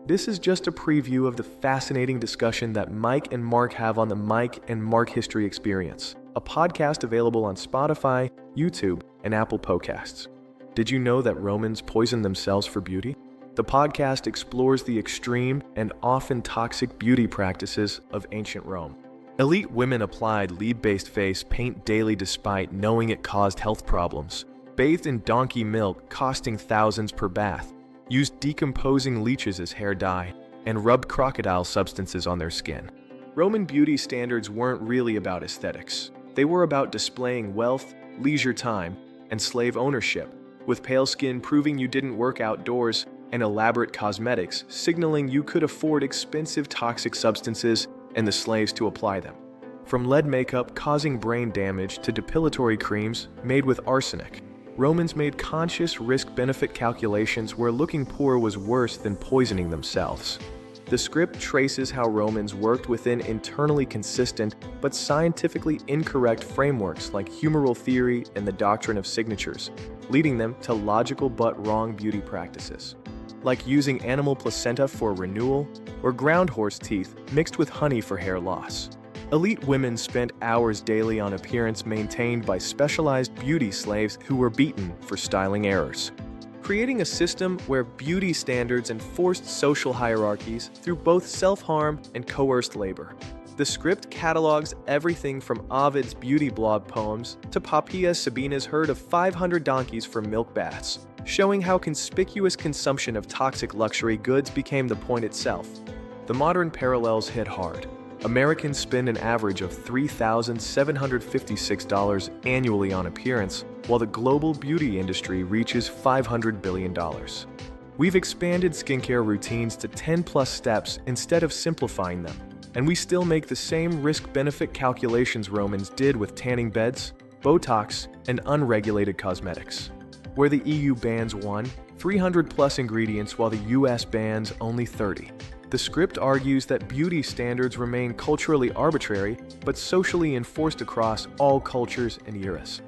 This is just a preview of the fascinating discussion that Mike and Mark have on the Mike and Mark History Experience, a podcast available on Spotify, YouTube, and Apple Podcasts. Did you know that Romans poisoned themselves for beauty? The podcast explores the extreme and often toxic beauty practices of ancient Rome. Elite women applied lead-based face paint daily despite knowing it caused health problems, bathed in donkey milk costing thousands per bath, used decomposing leeches as hair dye, and rubbed crocodile substances on their skin. Roman beauty standards weren't really about aesthetics. They were about displaying wealth, leisure time, and slave ownership, with pale skin proving you didn't work outdoors and elaborate cosmetics signaling you could afford expensive toxic substances and the slaves to apply them. From lead makeup causing brain damage to depilatory creams made with arsenic, Romans made conscious risk-benefit calculations where looking poor was worse than poisoning themselves. The script traces how Romans worked within internally consistent but scientifically incorrect frameworks like humoral theory and the doctrine of signatures, leading them to logical but wrong beauty practices, like using animal placenta for renewal or ground horse teeth mixed with honey for hair loss. Elite women spent hours daily on appearance maintained by specialized beauty slaves who were beaten for styling errors, creating a system where beauty standards enforced social hierarchies through both self-harm and coerced labor. The script catalogs everything from Ovid's beauty blog poems to Poppaea Sabina's herd of 500 donkeys for milk baths, showing how conspicuous consumption of toxic luxury goods became the point itself. The modern parallels hit hard. Americans spend an average of $3,756 annually on appearance, while the global beauty industry reaches $500 billion. We've expanded skincare routines to 10+ steps instead of simplifying them, and we still make the same risk-benefit calculations Romans did with tanning beds, Botox, and unregulated cosmetics. Where the EU bans 300+ ingredients while the US bans only 30. The script argues that beauty standards remain culturally arbitrary but socially enforced across all cultures and eras.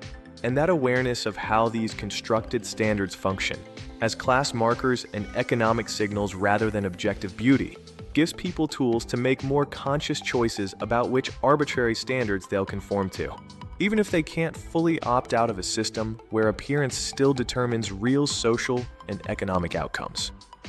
And that awareness of how these constructed standards function, as class markers and economic signals rather than objective beauty, gives people tools to make more conscious choices about which arbitrary standards they'll conform to, even if they can't fully opt out of a system where appearance still determines real social and economic outcomes.